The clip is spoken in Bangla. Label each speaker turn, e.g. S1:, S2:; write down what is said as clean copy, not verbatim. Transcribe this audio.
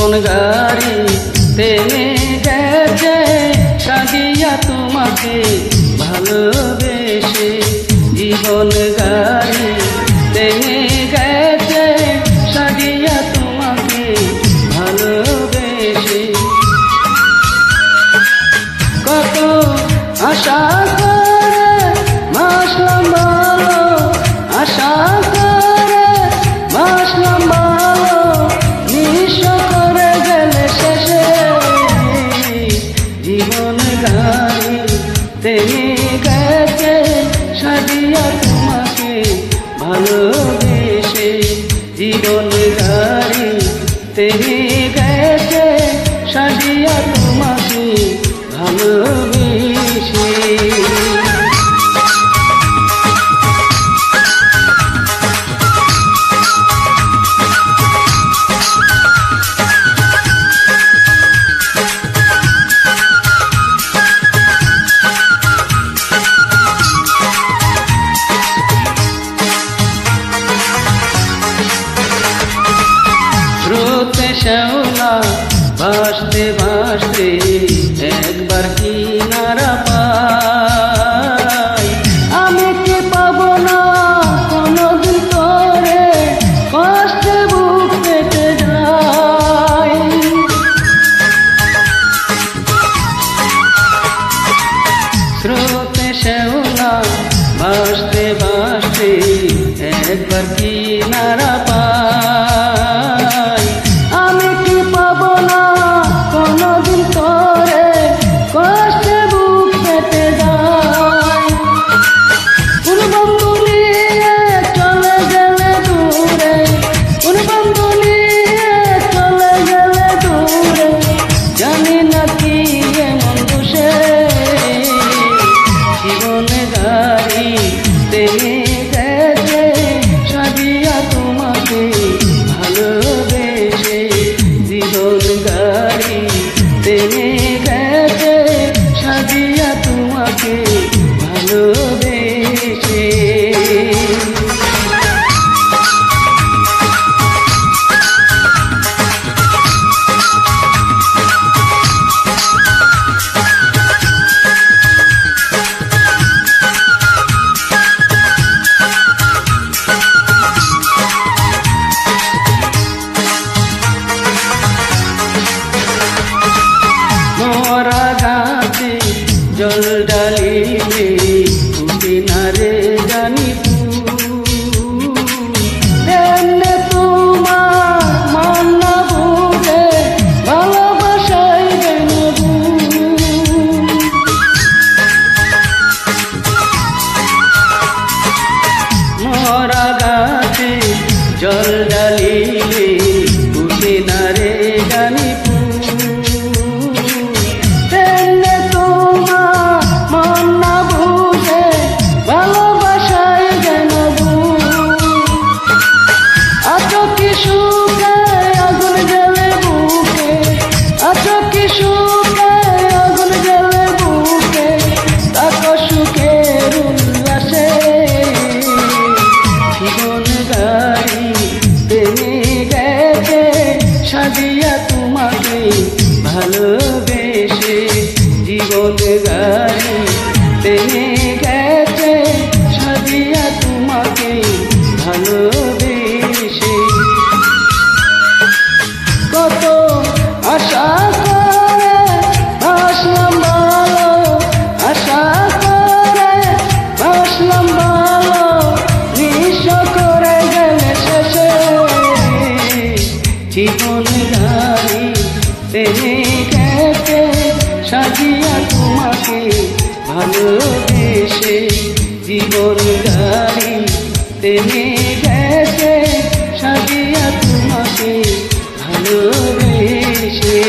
S1: জীবন গাড়ি তেমে গেছে সাজিয়া তোমাকে ভালোবেসে। জীবন গাড়ি তেমে গেছে সাজিয়া তোমাকে ভালোবেসে। কত আশা করে বাসলাম ভালো, আশা করে বাসলাম ভালো, নিঃস্ব করে গেলে শেষে। জীবন গাড়ি তেমে গেছে সাজিয়া তোমাকে ভালোবেসে। জীবন গাড়ি তেমে গেছে সাজিয়া তোমাকে ভালোবেসে। স্রোতে শ্যাওলা ভাসতে ভাসতে একবার কিনারা পাই। আমি কি পাবো না কোনদিন তোরে, কষ্টে বুক পেতে যায়। স্রোতে শ্যাওলা ভাসতে ভাসতে একবার কিনারা পাই। আমি কি পাবো না কোনদিন তোরে, কষ্টে বুক পেতে যায়। কোন বন্ধু নিয়ে চলে গেলে দূরে, কোন বন্ধু নিয়ে চলে গেলে দূরে, জানি না কি এমন দোষে। জীবন গাড়ি তেমে গেছে সাজিয়া তোমাকে ভালোবেসে। জীবন গাড়ি তেমে গেছে সাজিয়া তোমাকে ভালোবেসে। মরা গাছে জল ডালিলে ফুটে না রে জানি ফুল। এমনে তোমার মন না বুঝে ভালোবাসায় যেন ভুল। মরা গাছে জল ডালিলে ফুটে না রে জানি ফুল। সাজিয়া তোমাকে ভালোবেসে। জীবন গাড়ি তেমে গেছে সাজিয়া তোমাকে ভালোবেসে। কত আশা করে বাসলাম ভালো, আশা করে বাসলাম ভালো, নিঃস্ব করে গেলে শেষে। জীবন গাড়ি তেমে গেছে সাজিয়া তোমাকে ভালোবেসে। জীবন গাড়ি তেমে গেছে সাজিয়া তোমাকে ভালোবেসে।